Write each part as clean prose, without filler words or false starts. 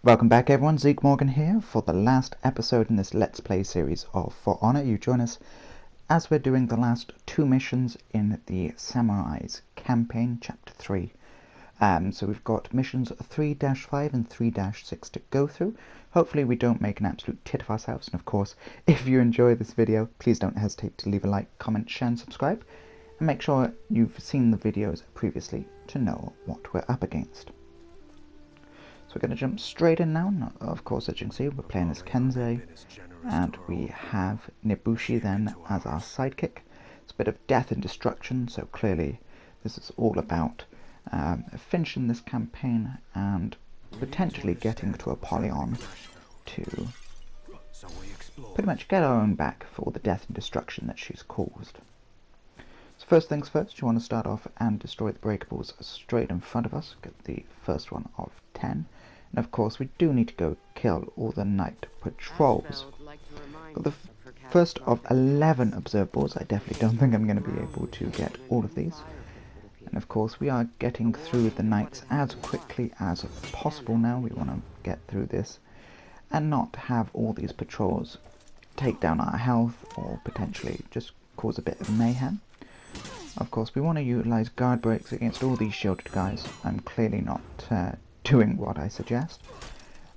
Welcome back everyone, Zeke here for the last episode in this Let's Play series of For Honor. You join us as we're doing the last two missions in the Samurai's campaign, Chapter 3. So we've got missions 3-5 and 3-6 to go through. Hopefully we don't make an absolute tit of ourselves, and of course, if you enjoy this video, please don't hesitate to leave a like, comment, share and subscribe. And make sure you've seen the videos previously to know what we're up against. So we're going to jump straight in now. Of course, as you can see, we're playing as Kensei, and we have Nibushi then as our sidekick. It's a bit of death and destruction, so clearly this is all about finishing this campaign and potentially getting to Apollyon to pretty much get our own back for all the death and destruction that she's caused. So first things first, you want to start off and destroy the breakables straight in front of us. Get the first one of 10. And of course we do need to go kill all the night patrols. Got the first of 11 observables. I definitely don't think I'm going to be able to get all of these. And of course we are getting through the nights as quickly as possible now. We want to get through this and not have all these patrols take down our health or potentially just cause a bit of mayhem. Of course we want to utilise guard breaks against all these shielded guys. I'm clearly not doing what I suggest,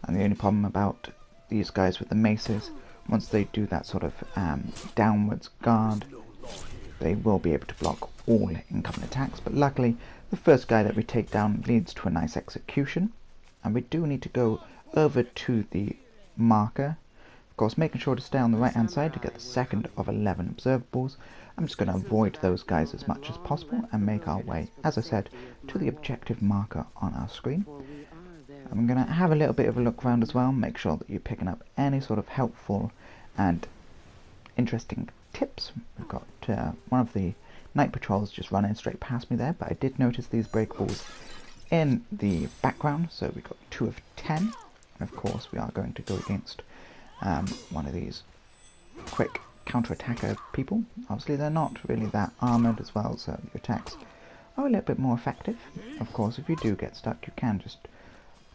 and the only problem about these guys with the maces, once they do that sort of downwards guard, they will be able to block all incoming attacks. But luckily the first guy that we take down leads to a nice execution, and we do need to go over to the marker, of course making sure to stay on the right hand side to get the second of 11 observables. I'm just going to avoid those guys as much as possible and make our way, as I said, to the objective marker on our screen. I'm going to have a little bit of a look around as well, make sure that you're picking up any sort of helpful and interesting tips. We've got one of the night patrols just running straight past me there, but I did notice these breakables in the background, so we've got 2 of 10. And of course we are going to go against one of these quick counter-attacker people. Obviously they're not really that armoured as well, so your attacks are a little bit more effective. Of course if you do get stuck you can just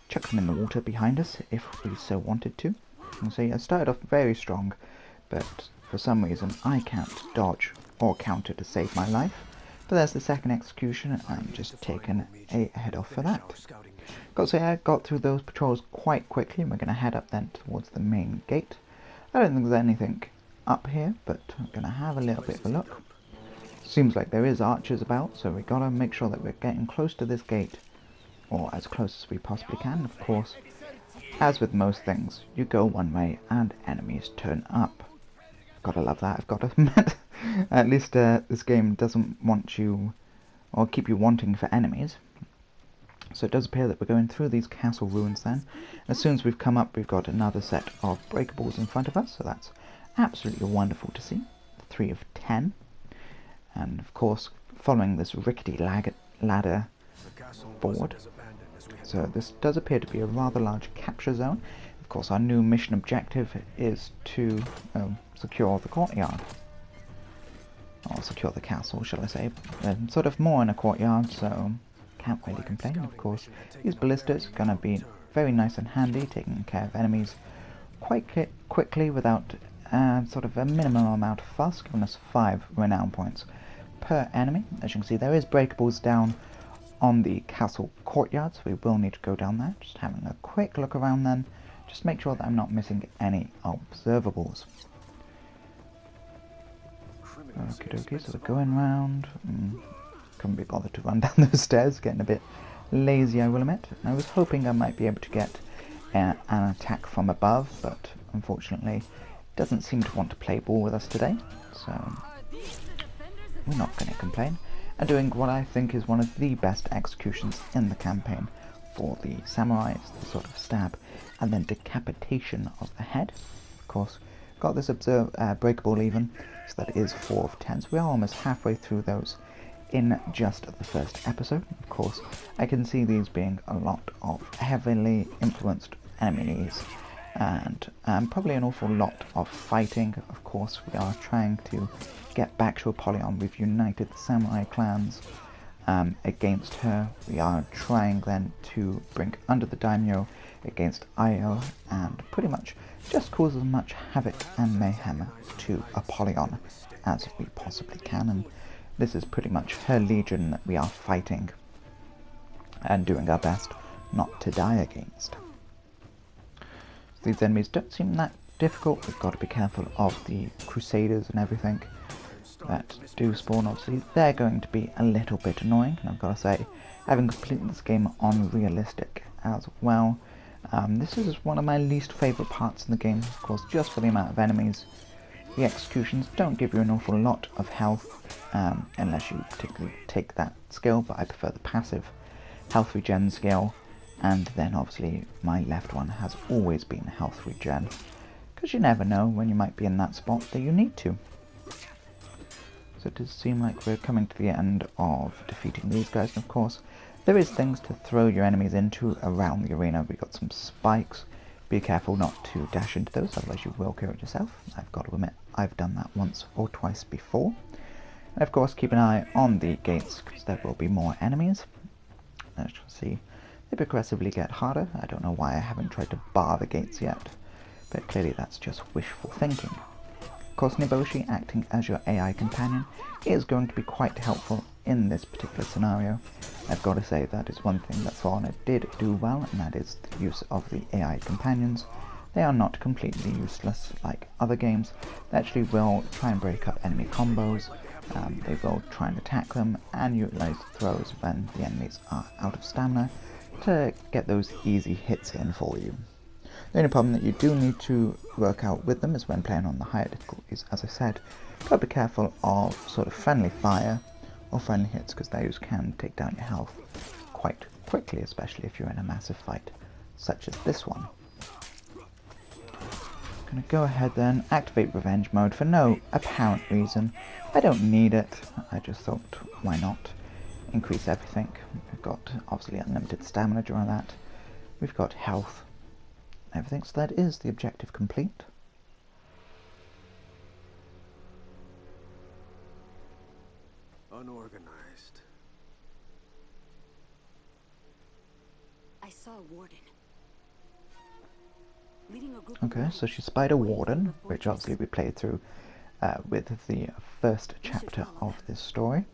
chuck them in the water behind us if we so wanted to. And so yeah, I started off very strong, but for some reason I can't dodge or counter to save my life. But there's the second execution and I'm just taking a head off for that. Got to say I got through those patrols quite quickly, and we're going to head up then towards the main gate. I don't think there's anything up here, but I'm going to have a little bit of a look. Seems like there is archers about, so we got to make sure that we're getting close to this gate, or as close as we possibly can. Of course, as with most things, you go one way and enemies turn up. Gotta love that, I've got to admit. At least this game doesn't want you, or keep you wanting for enemies. So it does appear that we're going through these castle ruins then. As soon as we've come up, we've got another set of breakables in front of us, so that's absolutely wonderful to see. 3 of 10. And of course, following this rickety ladder forward. So this does appear to be a rather large capture zone. Of course, our new mission objective is to secure the courtyard. Or secure the castle, shall I say. Sort of more in a courtyard, so can't really complain. Of course, these ballistas are going to be very nice and handy, taking care of enemies quite quickly without sort of a minimum amount of fuss, giving us 5 renown points per enemy. As you can see, there is breakables down on the castle courtyard, so we will need to go down there. Just having a quick look around then, just make sure that I'm not missing any observables. Okie dokie, so we're going round. Couldn't be bothered to run down those stairs, getting a bit lazy I will admit. I was hoping I might be able to get an attack from above, but unfortunately doesn't seem to want to play ball with us today, so we're not going to complain. And doing what I think is one of the best executions in the campaign for the samurais, the sort of stab and then decapitation of the head. Of course, got this breakable even, so that is 4 of 10, so we are almost halfway through those in just the first episode. Of course, I can see these being a lot of heavily influenced enemies, and probably an awful lot of fighting. Of course, we are trying to get back to Apollyon. We've united the samurai clans, against her. We are trying then to bring under the daimyo against Io and pretty much just cause as much havoc and mayhem to Apollyon as we possibly can, and this is pretty much her legion that we are fighting and doing our best not to die against. These enemies don't seem that difficult. We've got to be careful of the Crusaders and everything that do spawn. Obviously they're going to be a little bit annoying, and I've got to say, having completed this game on realistic as well, this is one of my least favourite parts in the game, of course, just for the amount of enemies. The executions don't give you an awful lot of health, unless you particularly take that skill, but I prefer the passive health regen skill, and then obviously my left one has always been health regen, because you never know when you might be in that spot that you need to. So it does seem like we're coming to the end of defeating these guys, and of course there is things to throw your enemies into around the arena. We've got some spikes. Be careful not to dash into those, otherwise you will kill it yourself. I've got to admit, I've done that once or twice before. And of course keep an eye on the gates, because there will be more enemies. As you can see, they progressively get harder. I don't know why I haven't tried to bar the gates yet, but clearly that's just wishful thinking. Of course, Niboshi, acting as your AI companion, is going to be quite helpful in this particular scenario. I've got to say that is one thing that For Honor did do well, and that is the use of the AI companions. They are not completely useless like other games. They actually will try and break up enemy combos. They will try and attack them and utilize throws when the enemies are out of stamina to get those easy hits in for you. The only problem that you do need to work out with them is when playing on the higher difficulties. As I said, gotta be careful of sort of friendly fire or friendly hits, because those can take down your health quite quickly, especially if you're in a massive fight such as this one. Gonna go ahead then, activate revenge mode for no apparent reason. I don't need it, I just thought, why not? Increase everything. We've got obviously unlimited stamina during that. We've got health, everything, so that is the objective complete. Unorganized. I saw a warden. Leading a group Okay, so she spied a warden, which obviously we played through with the first chapter of this story.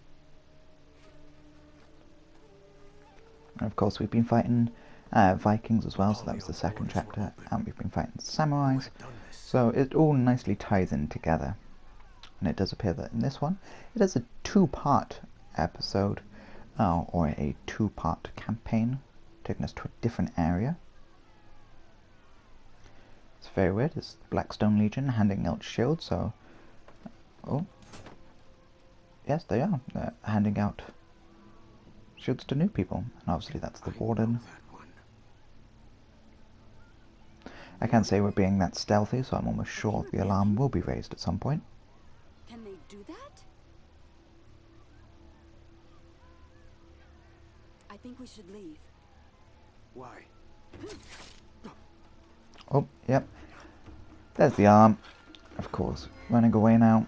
And of course we've been fighting Vikings as well, so that was the second chapter, and we've been fighting samurais, so it all nicely ties in together. And it does appear that in this one it is a two-part episode, or a two-part campaign, taking us to a different area. It's very weird. It's the Blackstone Legion handing out shields, so... Oh. Yes, they are. They're handing out shields to new people, and obviously that's the warden. I can't say we're being that stealthy, so I'm almost sure the alarm will be raised at some point. Can they do that? I think we should leave. Why? Oh, yep. There's the arm. Of course. Running away now.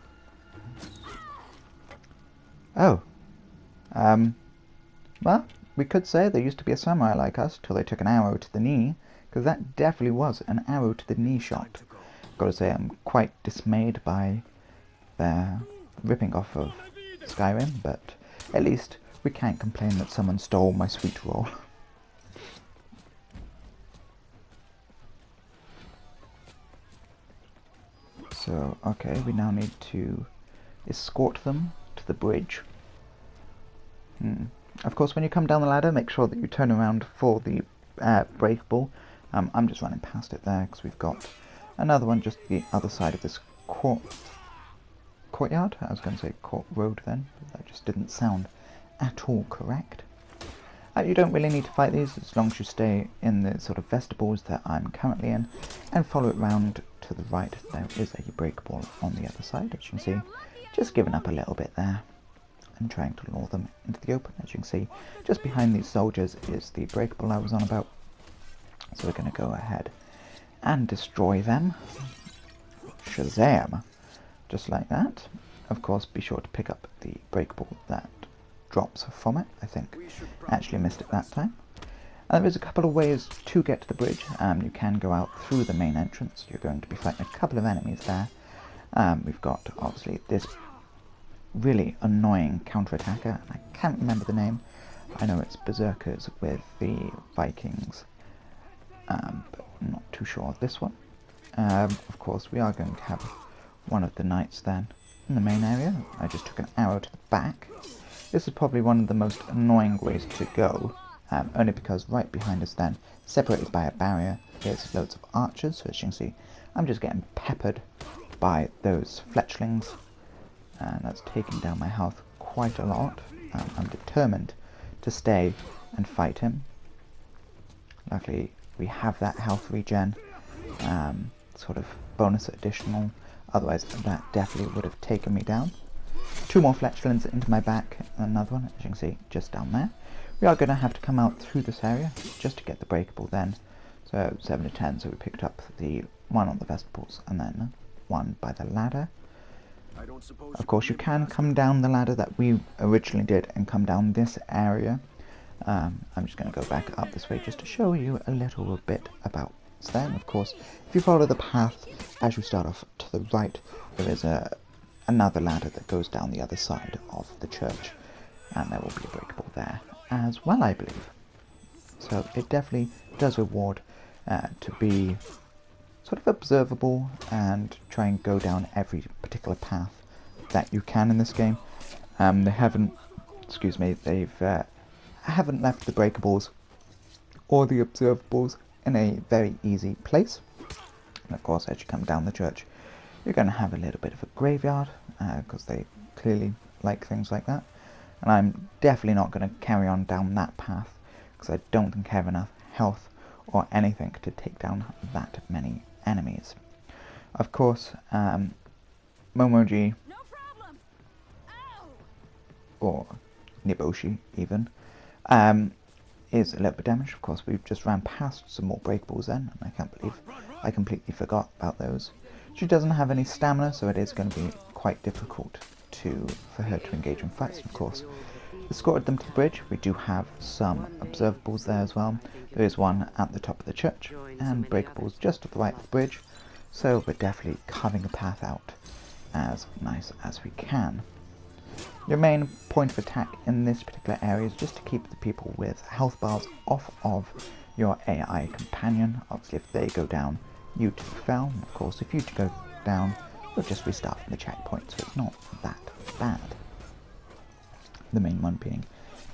Oh. Well, we could say there used to be a samurai like us till they took an arrow to the knee, because that definitely was an arrow to the knee shot. Gotta say, I'm quite dismayed by their ripping off of Skyrim, but at least we can't complain that someone stole my sweet roll. So, okay, we now need to escort them to the bridge. Of course, when you come down the ladder, make sure that you turn around for the breakable. I'm just running past it there because we've got another one just the other side of this courtyard. I was going to say court road then, but that just didn't sound at all correct. You don't really need to fight these as long as you stay in the sort of vestibules that I'm currently in and follow it round to the right. There is a breakable on the other side, as you can see. Just giving up a little bit there and trying to lure them into the open. As you can see, just behind these soldiers is the breakable I was on about. So we're going to go ahead and destroy them. Shazam! Just like that. Of course, be sure to pick up the breakable that drops from it, I think. Actually missed it that time. And there's a couple of ways to get to the bridge. You can go out through the main entrance. You're going to be fighting a couple of enemies there. We've got, obviously, this really annoying counter-attacker. I can't remember the name. I know it's Berserkers with the Vikings, but I'm not too sure of this one. Of course, we are going to have one of the knights then in the main area. I just took an arrow to the back. This is probably one of the most annoying ways to go, only because right behind us then, separated by a barrier, there's loads of archers. So as you can see, I'm just getting peppered by those fletchlings, and that's taking down my health quite a lot. I'm determined to stay and fight him. Luckily, we have that health regen, sort of bonus additional, otherwise that definitely would have taken me down. Two more fletchlings into my back, and another one, as you can see, just down there. We are going to have to come out through this area just to get the breakable then. So 7 to 10, so we picked up the one on the vegetables and then one by the ladder. Of course, you can come down the ladder that we originally did and come down this area. I'm just going to go back up this way just to show you a little bit about what's there. And of course, if you follow the path as you start off to the right, there is another ladder that goes down the other side of the church, and there will be a breakable there as well, I believe. So it definitely does reward to be sort of observable and try and go down every particular path that you can in this game. They haven't, haven't left the breakables or the observables in a very easy place. And of course, as you come down the church, you're going to have a little bit of a graveyard, because they clearly like things like that. And I'm definitely not going to carry on down that path, because I don't think I have enough health or anything to take down that many enemies. Of course, Momoji, No problem. Ow! or Niboshi even, is a little bit damaged. Of course, we've just ran past some more breakables then, and I can't believe I completely forgot about those. She doesn't have any stamina, so it is going to be quite difficult for her to engage in fights. Of course, escorted them to the bridge. We do have some observables there as well. There is one at the top of the church, and breakables just to the right of the bridge, so we're definitely carving a path out as nice as we can. Your main point of attack in this particular area is just to keep the people with health bars off of your AI companion. Obviously, if they go down, you too fell. And of course, if you go down, you'll just restart from the checkpoint, so it's not that bad. The main one being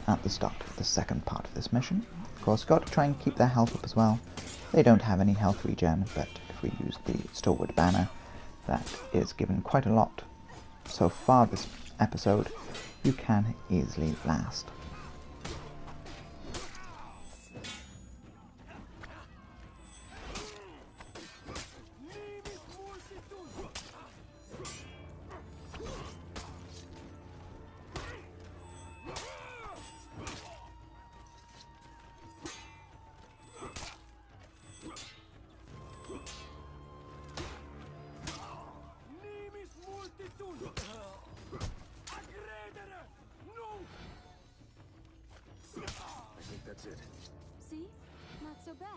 at the start of the second part of this mission. Of course, got to try and keep their health up as well. They don't have any health regen, but if we use the Stalwart Banner, that is given quite a lot so far this episode, you can easily last. That's it. See? Not so bad.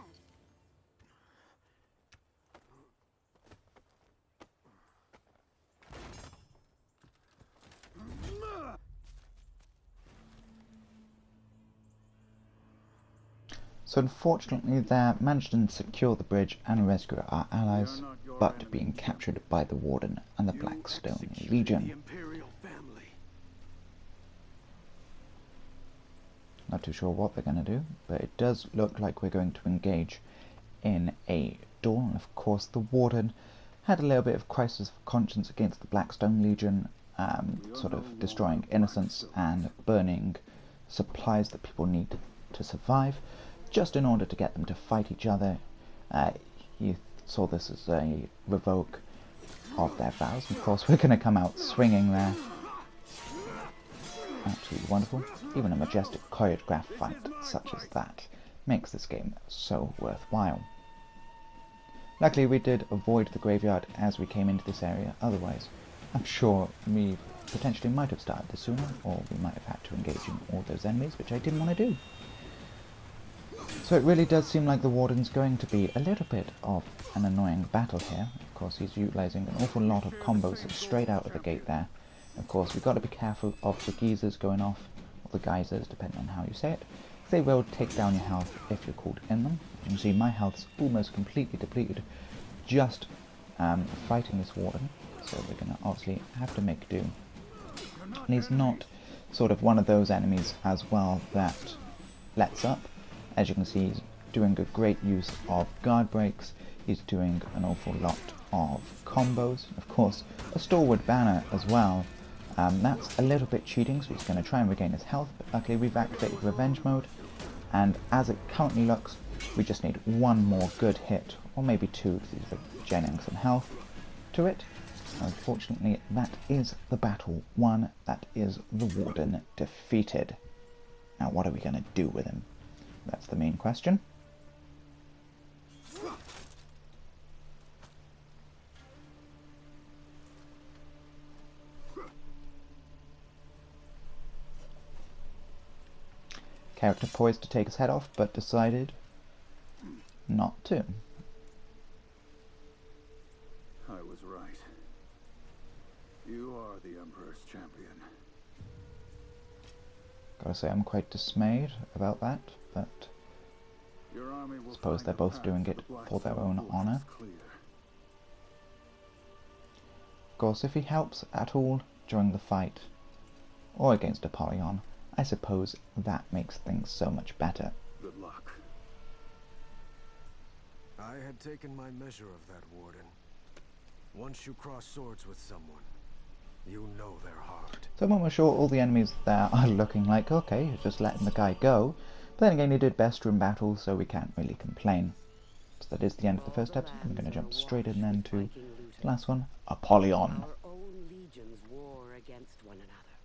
So unfortunately, they managed to secure the bridge and rescue our allies, but being captured by the Warden and the Blackstone Legion. Not too sure what they're going to do, but it does look like we're going to engage in a duel. And of course, the Warden had a little bit of crisis of conscience against the Blackstone Legion, sort of destroying innocents and burning supplies that people need to survive, just in order to get them to fight each other. He saw this as a revoke of their vows. And of course, we're going to come out swinging there. Absolutely wonderful. Even a majestic choreographed fight such as that makes this game so worthwhile. Luckily, we did avoid the graveyard as we came into this area. Otherwise, I'm sure we potentially might have started this sooner, or we might have had to engage in all those enemies, which I didn't want to do. So it really does seem like the Warden's going to be a little bit of an annoying battle here. Of course, he's utilising an awful lot of combos straight out of the gate there. Of course, we've got to be careful of the geysers going off, or the geysers, depending on how you say it. They will take down your health if you're caught in them. You can see my health's almost completely depleted just fighting this Warden, so we're going to obviously have to make do. And he's not sort of one of those enemies as well that lets up. As you can see, he's doing a great use of guard breaks, he's doing an awful lot of combos, of course a stalwart banner as well. That's a little bit cheating, so he's going to try and regain his health, but luckily we've activated revenge mode, and as it currently looks, we just need one more good hit, or maybe two, because he's regenerating some health to it. Unfortunately, that is the battle won, that is the Warden defeated. Now what are we going to do with him? That's the main question. Character poised to take his head off, but decided not to. I was right. You are the Emperor's champion. Gotta say, I'm quite dismayed about that, but Your army will I suppose they're both doing it for their own honour. Of course, if he helps at all during the fight, or against Apollyon, I suppose that makes things so much better. Good luck. I had taken my measure of that Warden. Once you cross swords with someone, you know their heart. So when we're sure all the enemies there are looking like, okay, you're just letting the guy go. But then again, he did best in battle, so we can't really complain. So that is the end of the first episode. I'm going to jump straight in then to the last one, Apollyon. Our own legions war against one another.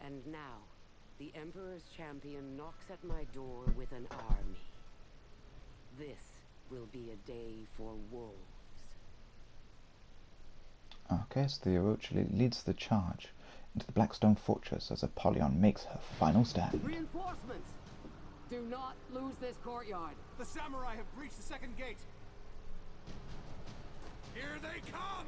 And now, the Emperor's champion knocks at my door with an army. This will be a day for wolves. Okay, so the hero actually leads the charge into the Blackstone Fortress as Apollyon makes her final stand. Reinforcements! Do not lose this courtyard. The samurai have breached the second gate. Here they come!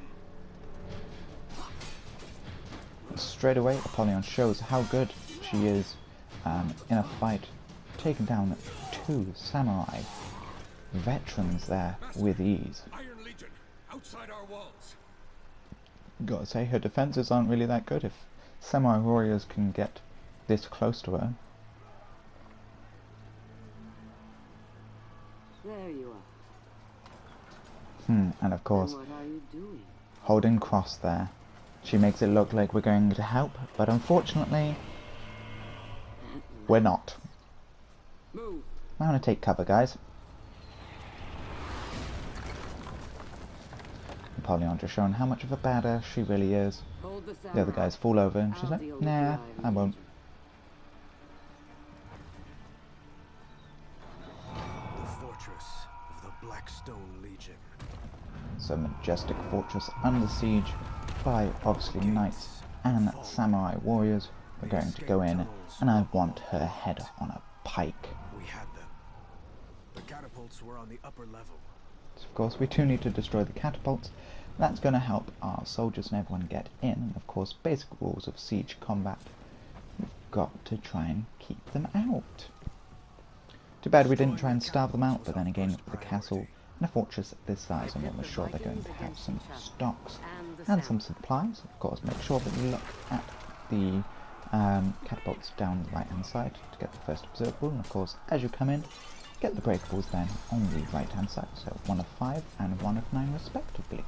Straight away, Apollyon shows how good she is in a fight, taking down two samurai veterans there with ease. Iron Legion, outside our walls. Gotta say, her defenses aren't really that good if samurai warriors can get this close to her. There you are. And of course, What are you doing? holding cross there. She makes it look like we're going to help, but unfortunately, we're not. Move. I'm gonna take cover, guys. Apollyon just showing how much of a badass she really is. Hold the The other guys fall over and she's like, nah, I won't. The fortress of the Blackstone Legion. So majestic fortress under siege by obviously knights and samurai warriors. We're going to go in and I want her head on a pike. We had them. The catapults were on the upper level. So of course we do need to destroy the catapults. That's going to help our soldiers and everyone get in. And of course, basic rules of siege combat. We've got to try and keep them out. Too bad we didn't try and starve them out, but then again, with the castle and a fortress this size, and we're sure they're going to have some stocks and some supplies. Of course, make sure that you look at the catapults down the right hand side to get the first observable, and of course, as you come in, get the breakables then on the right hand side, so 1 of 5 and 1 of 9 respectively.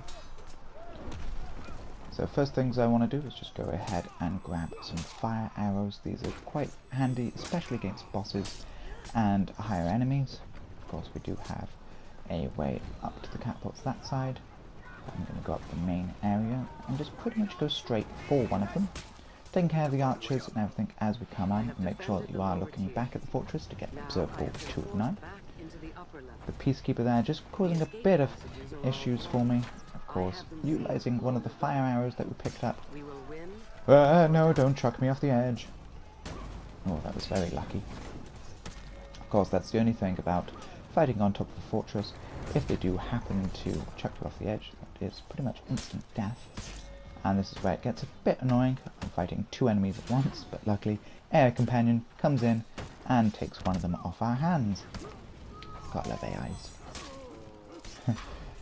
So first things I want to do is just go ahead and grab some fire arrows. These are quite handy, especially against bosses and higher enemies. Of course we do have a way up to the catapults that side. I'm going to go up the main area and just pretty much go straight for one of them. Taking care of the archers and everything as we come on, and make sure that you are looking back at the fortress to get observable 2 of 9. The peacekeeper there just causing a bit of issues for me. Of course, utilising one of the fire arrows that we picked up No, don't chuck me off the edge. Oh, that was very lucky. Of course, that's the only thing about fighting on top of a fortress. If they do happen to chuck you off the edge, that is pretty much instant death. And this is where it gets a bit annoying. I'm fighting two enemies at once, but luckily Air Companion comes in and takes one of them off our hands. Gotta love AIs.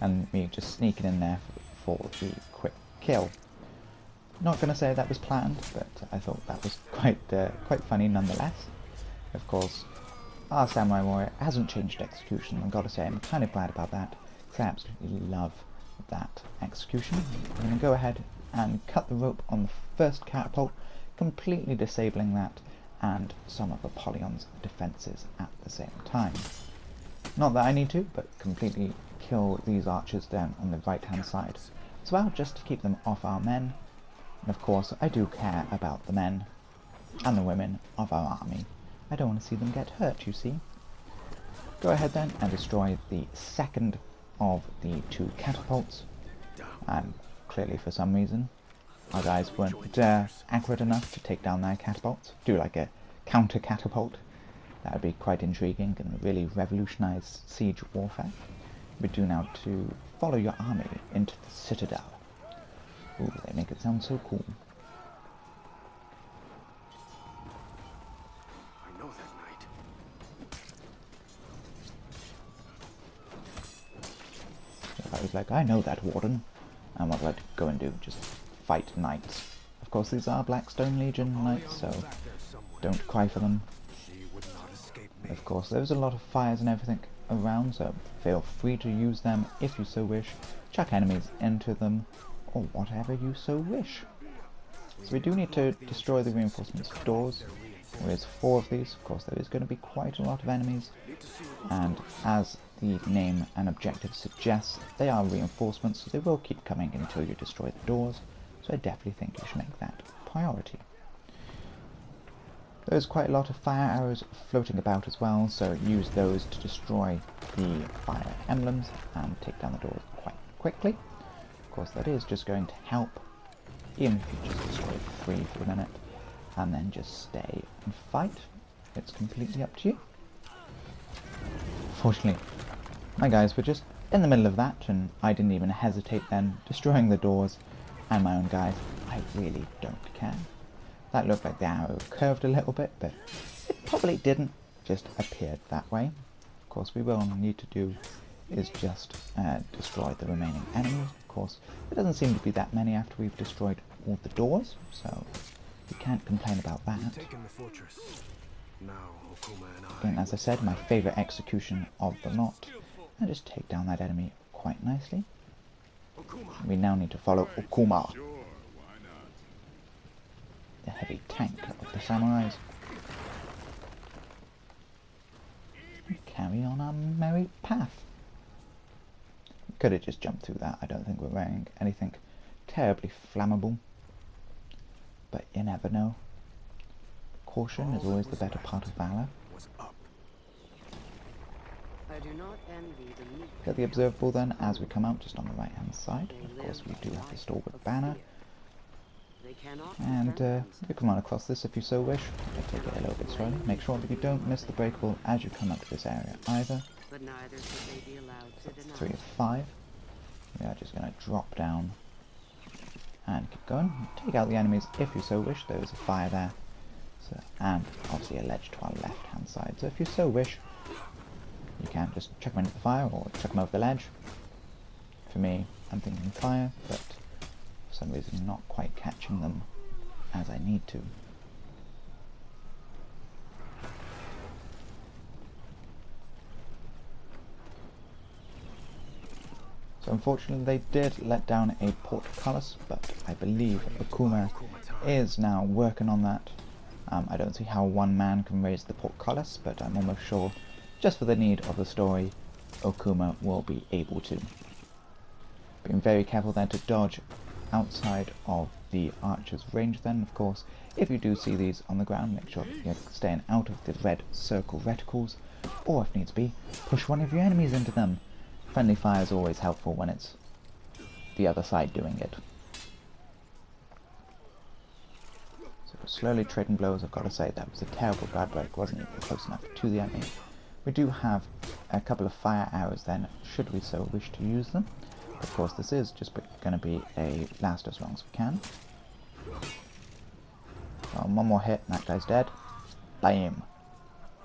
And me just sneaking in there for the quick kill. Not gonna say that was planned, but I thought that was quite funny nonetheless. Of course, our Samurai Warrior hasn't changed execution. I've got to say I'm kind of glad about that, because I absolutely love that execution. I'm going to go ahead and cut the rope on the first catapult, completely disabling that and some of Apollyon's defences at the same time. Not that I need to, but completely kill these archers down on the right hand side as well, just to keep them off our men. And of course I do care about the men and the women of our army. I don't want to see them get hurt, you see. Go ahead then and destroy the second of the two catapults. And clearly for some reason our guys weren't accurate enough to take down their catapults. Do like a counter catapult. That would be quite intriguing and really revolutionise siege warfare. We do now to follow your army into the citadel. Ooh, they make it sound so cool. I was like, I know that, Warden. And what do I go and do? Just fight knights. Of course, these are Blackstone Legion knights, so don't cry for them. Of course, there's a lot of fires and everything around, so feel free to use them if you so wish. Chuck enemies into them, or whatever you so wish. So we do need to destroy the reinforcements doors. There is 4 of these. Of course, there is going to be quite a lot of enemies, and as the name and objective suggests, they are reinforcements, so they will keep coming until you destroy the doors, so I definitely think you should make that a priority. There's quite a lot of fire arrows floating about as well, so use those to destroy the fire emblems and take down the doors quite quickly. Of course, that is just going to help, even if you just destroy 3 for the minute, and then just stay and fight. It's completely up to you. Fortunately, my guys were just in the middle of that, and I didn't even hesitate then, destroying the doors and my own guys. I really don't care. That looked like the arrow curved a little bit, but it probably didn't, just appeared that way. Of course, we will need to do is just destroy the remaining enemies. Of course, there doesn't seem to be that many after we've destroyed all the doors, so we can't complain about that. And as I said, my favourite execution of the lot. And just take down that enemy quite nicely. We now need to follow Okuma, the heavy tank of the samurais, and carry on our merry path. We could have just jumped through that. I don't think we're wearing anything terribly flammable, but you never know. Caution is always the better part of valor. Get the observable then as we come out, just on the right hand side. Of course we do have the stalwart banner. And you come on across this if you so wish. I'll take it a little bit slowly. Make sure that you don't miss the breakable as you come up to this area either. So 3 of 5. We are just going to drop down and keep going. Take out the enemies if you so wish. There is a fire there. So, and obviously a ledge to our left hand side. So if you so wish, you can just chuck them into the fire or chuck them over the ledge. For me, I'm thinking fire, but for some reason not quite catching them as I need to. So unfortunately they did let down a portcullis, but I believe Okuma is now working on that. I don't see how one man can raise the portcullis, but I'm almost sure, just for the need of the story, Okuma will be able to. Being very careful then to dodge outside of the archer's range then, of course. If you do see these on the ground, make sure that you're staying out of the red circle reticles, or if needs be, push one of your enemies into them. Friendly fire is always helpful when it's the other side doing it. slowly trading blows. I've got to say that was a terrible guard break, wasn't even close enough to the enemy. We do have a couple of fire arrows then, should we so wish to use them. Of course, this is just going to be a last as long as we can. One more hit and that guy's dead. Bam!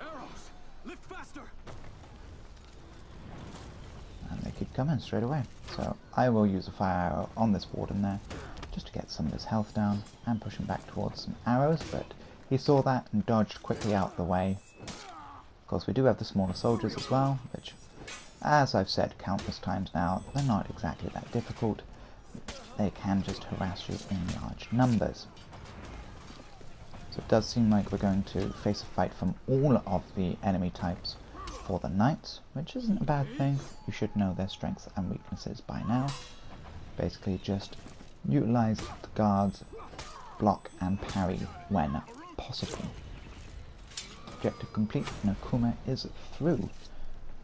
Arrows! Lift faster! And they keep coming straight away. So I will use a fire arrow on this warden there, just to get some of his health down and push him back towards some arrows, but he saw that and dodged quickly out of the way. Of course, we do have the smaller soldiers as well, which, as I've said countless times now, they're not exactly that difficult. They can just harass you in large numbers. So it does seem like we're going to face a fight from all of the enemy types for the knights, which isn't a bad thing. You should know their strengths and weaknesses by now. Basically just utilize the guards, block and parry when possible. Objective complete, Nakuma is through.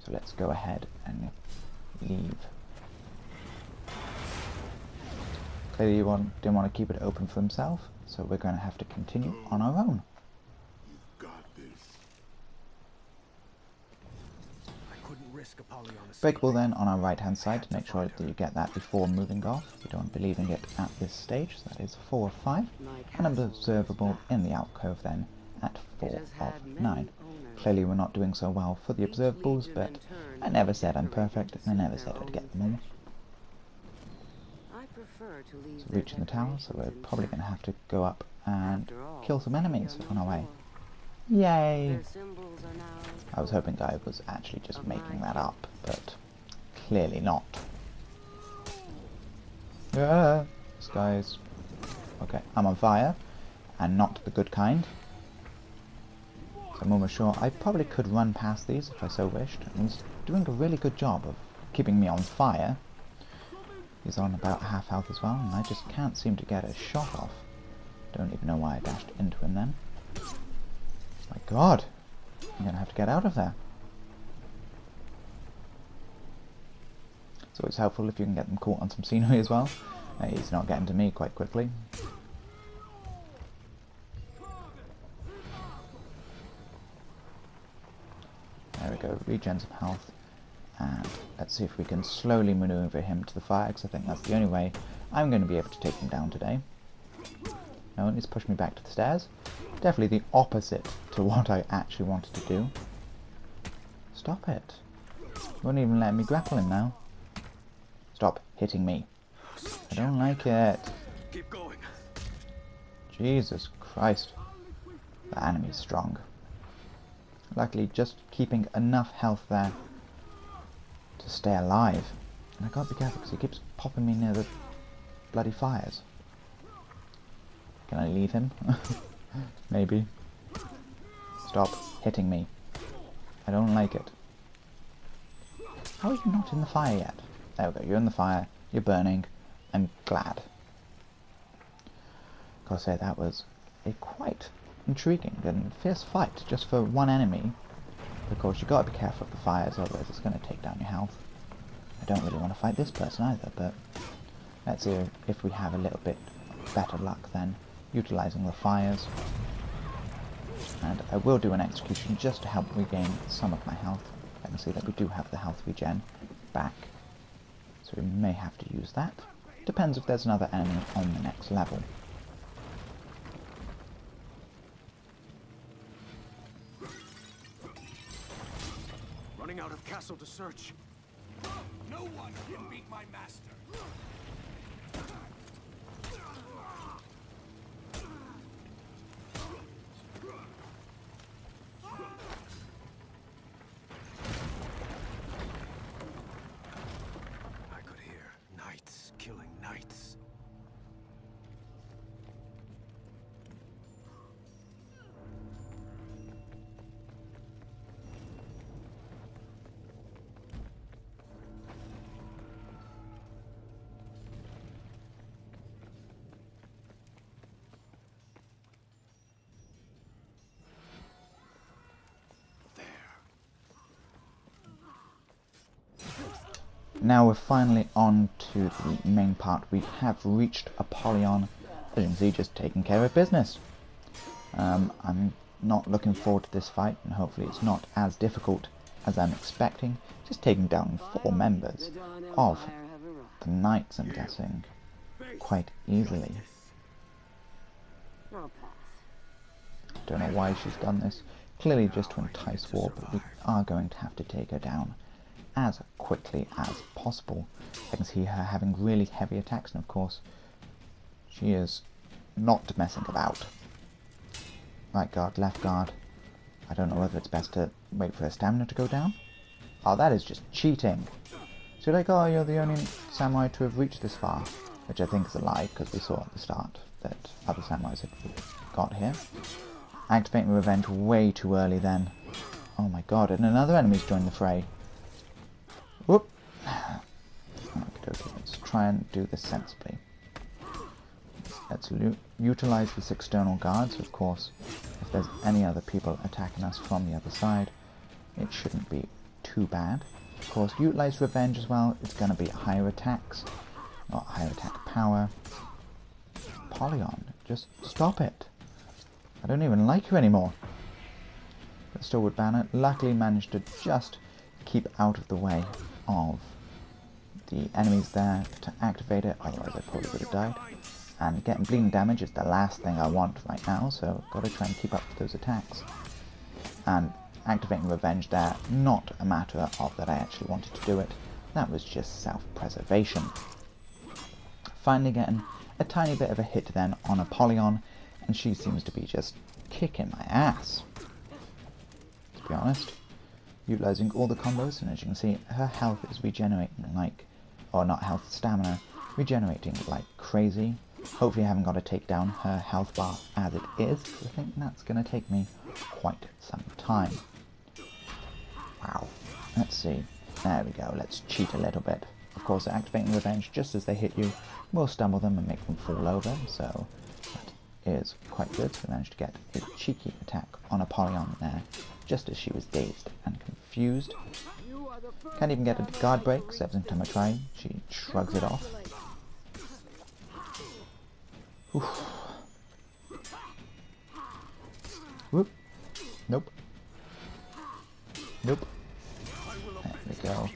So let's go ahead and leave. Clearly he didn't want to keep it open for himself, so we're going to have to continue on our own. You've got this. I couldn't risk Apollyon escaping. Breakable then on our right hand side to make sure that you get that before moving off. You don't want to be leaving it at this stage, so that is 4 of 5. And observable in the alcove then at 4 of 9. Clearly we're not doing so well for the observables, but I never said I'm perfect and I never said I'd get them all. So reaching the tower, so we're probably going to have to go up and kill some enemies on our way. Yay! I was hoping I was actually just making that up, but clearly not. Ah, this guy's... Okay, I'm on fire, and not the good kind. So I'm almost sure I probably could run past these if I so wished. And he's doing a really good job of keeping me on fire. He's on about half health as well, and I just can't seem to get a shot off. Don't even know why I dashed into him then. My god! I'm gonna have to get out of there. It's always helpful if you can get them caught on some scenery as well. He's not getting to me quite quickly. There we go, regen some health. And let's see if we can slowly maneuver him to the fire, because I think that's the only way I'm going to be able to take him down today. No, he's pushed me back to the stairs. Definitely the opposite to what I actually wanted to do. Stop it. You won't even let me grapple him now. Stop hitting me. I don't like it. Keep going. Jesus Christ. The enemy's strong. Luckily, just keeping enough health there to stay alive. And I can't be careful because he keeps popping me near the bloody fires. Can I leave him? Maybe. Stop hitting me. I don't like it. How are you not in the fire yet? There we go, you're in the fire, you're burning. I'm glad. Gotta say, that was a quite intriguing and fierce fight just for one enemy. Of course, you've got to be careful of the fires, otherwise it's going to take down your health. I don't really want to fight this person either, but let's see if we have a little bit better luck then, utilising the fires. And I will do an execution just to help regain some of my health. I can see that we do have the health regen back, so we may have to use that. Depends if there's another enemy on the next level. Running out of castle to search. No one can beat my master. I could hear knights killing knights. Now we're finally on to the main part. We have reached Apollyon. As you can see, just taking care of business. I'm not looking forward to this fight, and hopefully it's not as difficult as I'm expecting. Just taking down 4 members of the Knights, I'm guessing, quite easily. Don't know why she's done this. Clearly just to entice war, but we are going to have to take her down as quickly as possible. I can see her having really heavy attacks, and of course she is not messing about. Right guard, left guard. I don't know whether it's best to wait for her stamina to go down. Oh, that is just cheating. So like, oh, you're the only samurai to have reached this far, which I think is a lie, because we saw at the start that other samurais had got here. Activating Revenge way too early then. Oh my god, and another enemy's joined the fray. Whoop! Okay, let's try and do this sensibly. Let's utilize this external guard, so of course, if there's any other people attacking us from the other side, it shouldn't be too bad. Of course, utilize Revenge as well. It's going to be higher attacks, not higher attack power. Apollyon, just stop it. I don't even like you anymore. But Stalwart Banner luckily managed to just keep out of the way of the enemies there to activate it, otherwise I probably would have died. And getting bleeding damage is the last thing I want right now, so I've got to try and keep up with those attacks. And activating Revenge there, not a matter of that I actually wanted to do it, that was just self-preservation. Finally getting a tiny bit of a hit then on Apollyon, and she seems to be just kicking my ass, to be honest. Utilizing all the combos, and as you can see, her health is regenerating like, or not health, stamina, regenerating like crazy. Hopefully I haven't got to take down her health bar as it is, because I think that's going to take me quite some time. Wow. Let's see. There we go. Let's cheat a little bit. Of course, activating Revenge just as they hit you will stumble them and make them fall over, so that is quite good. So we managed to get a cheeky attack on Apollyon there, just as she was dazed and confused. Can't even get a guard break, so every time I try, she shrugs it off. Oof. Whoop. Nope. Nope. There we go.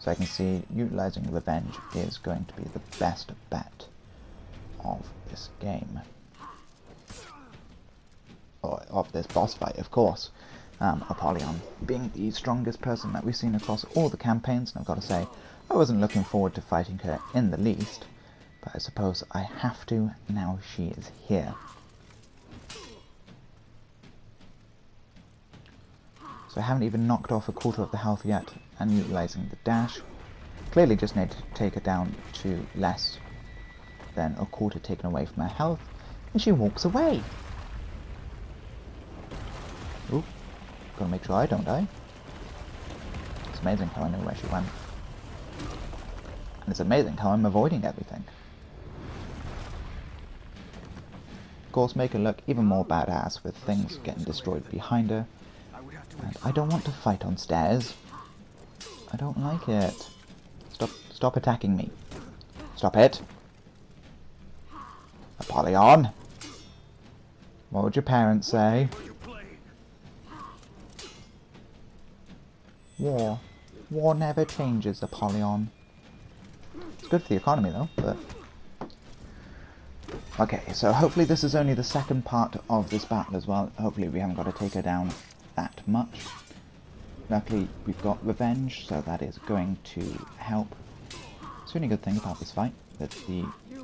So I can see utilizing Revenge is going to be the best bet of this game. Or of this boss fight, of course. Apollyon being the strongest person that we've seen across all the campaigns, and I've got to say, I wasn't looking forward to fighting her in the least, but I suppose I have to now she is here. So I haven't even knocked off a quarter of the health yet, and utilizing the dash. Clearly just need to take her down to less than a quarter taken away from her health, and she walks away. Ooh, gotta make sure I don't die. It's amazing how I know where she went. And it's amazing how I'm avoiding everything. Of course, make her look even more badass with things getting destroyed behind her. And I don't want to fight on stairs. I don't like it. Stop attacking me. Stop it. Apollyon. What would your parents say? War. War never changes, Apollyon. It's good for the economy though, but... Okay, so hopefully this is only the second part of this battle as well. Hopefully we haven't got to take her down that much. Luckily we've got Revenge, so that is going to help. It's the only good thing about this fight, that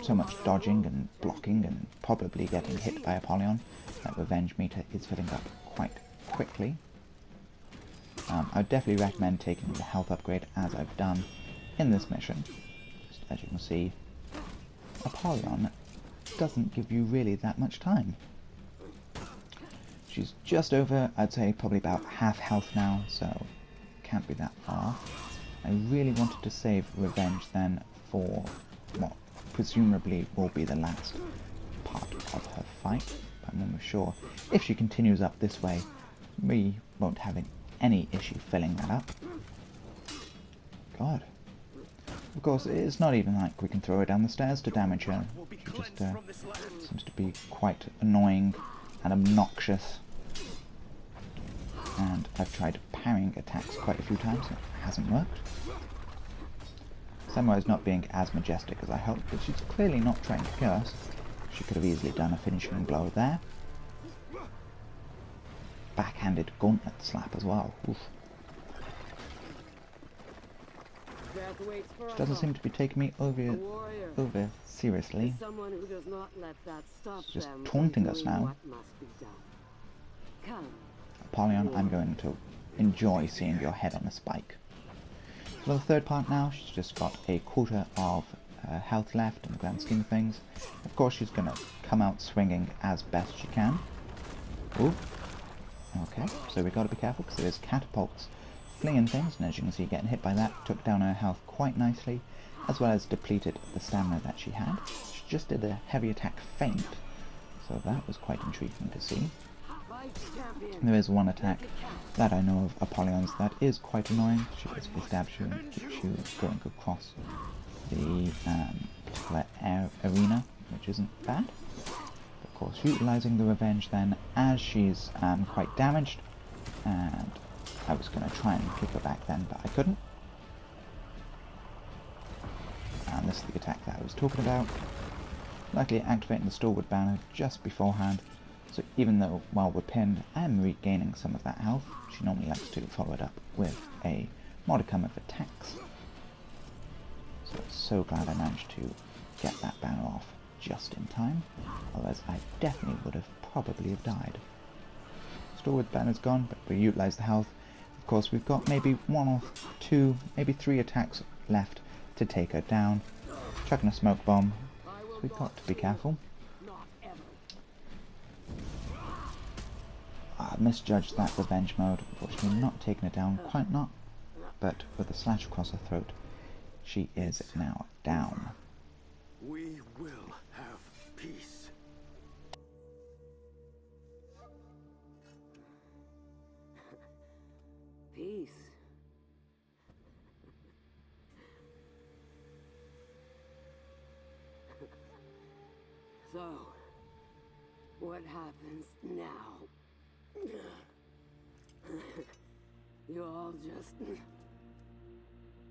so much dodging and blocking and probably getting hit by Apollyon, that Revenge meter is filling up quite quickly. I would definitely recommend taking the health upgrade as I've done in this mission. Just as you can see, Apollyon doesn't give you really that much time. She's just over, I'd say probably about half health now, so can't be that far. I really wanted to save Revenge then for what presumably will be the last part of her fight. But I'm almost sure if she continues up this way, we won't have any issue filling that up. God. Of course, it's not even like we can throw her down the stairs to damage her. She just seems to be quite annoying and obnoxious. And I've tried parrying attacks quite a few times, and it hasn't worked. Samurai's not being as majestic as I hoped, but she's clearly not trying to kill us. She could have easily done a finishing blow there. Backhanded gauntlet slap as well. Oof. She doesn't seem to be taking me over seriously. She's just taunting us now. Apollyon, I'm going to enjoy seeing your head on a spike. For the third part now, she's just got a quarter of health left in the grand scheme of things. Of course, she's going to come out swinging as best she can. Ooh. Okay, so we've got to be careful because there's catapults flinging things, and as you can see, getting hit by that took down her health quite nicely, as well as depleted the stamina that she had. She just did a heavy attack feint, so that was quite intriguing to see. There is one attack that I know of Apollyon's that is quite annoying. She basically stabs you and keeps you going across the particular arena, which isn't bad. Of course, utilising the revenge then, as she's quite damaged, and I was going to try and kick her back then, but I couldn't. And this is the attack that I was talking about. Luckily activating the stalwart banner just beforehand, so even though while we're pinned I am regaining some of that health. She normally likes to follow it up with a modicum of attacks. So glad I managed to get that banner off just in time, otherwise I definitely would have probably died. Stalwart banner's gone, but we utilise the health. Of course, we've got maybe one or two, maybe three attacks left to take her down. Chucking a smoke bomb, so we've got to be careful. I misjudged that revenge mode, unfortunately not taking her down, quite not, but with a slash across her throat, she is now down. We will have peace. Peace. So, what happens now? You all just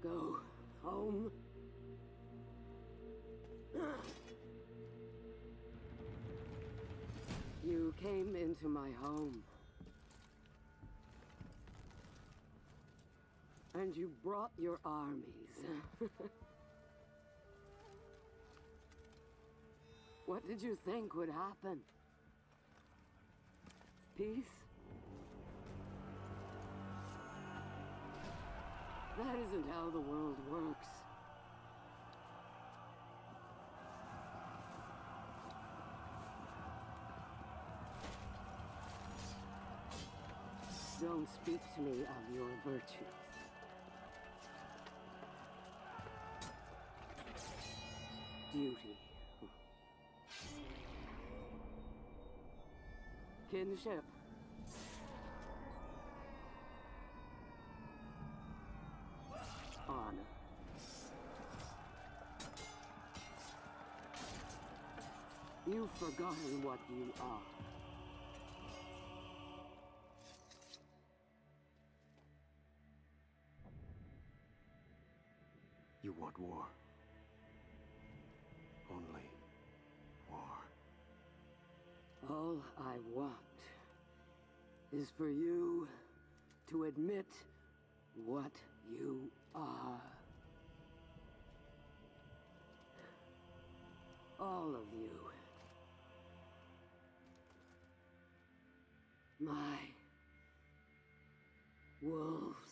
go home? You came into my home. And you brought your armies. What did you think would happen? Peace? That isn't how the world works. Don't speak to me of your virtues. Duty. Kinship. Honor. You've forgotten what you are. You want war. Only war. All I want is for you to admit what you are. All of you. My wolves.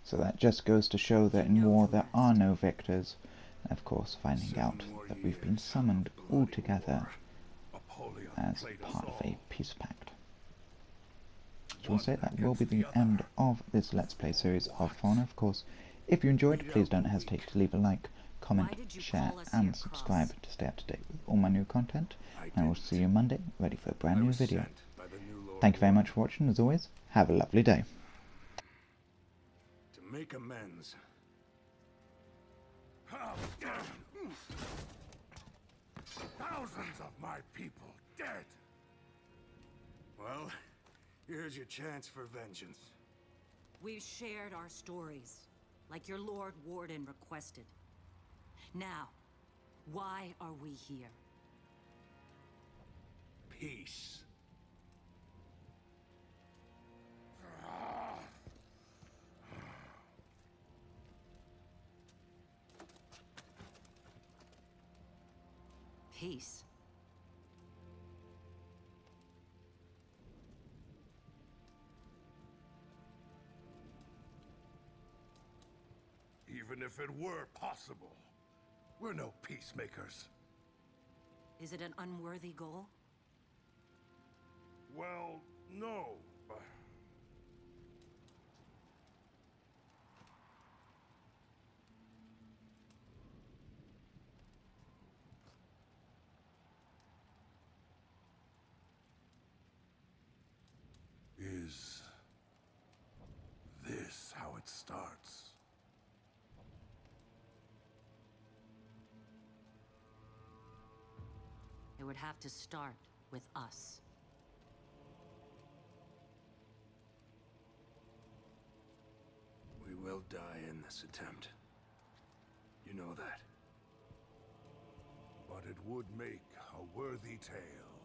So that just goes to show that in war there are no victors, and of course finding out that we've been summoned all together as played us part of a all. peace pact. So we'll say that will be the end of this Let's Play series of For Honor. Of course, if you enjoyed, please don't hesitate to leave a like, comment, share and subscribe to stay up to date with all my new content. And we'll see you Monday, ready for a brand new video. Thank you very much for watching. As always, have a lovely day. To make amends. Thousands of my people dead. Well, here's your chance for vengeance. We've shared our stories, like your Lord Warden requested. Now, why are we here? Peace. Peace. Even if it were possible, we're no peacemakers. Is it an unworthy goal? Well, no. Is this how it starts? It would have to start with us. We will die in this attempt. You know that. But it would make a worthy tale.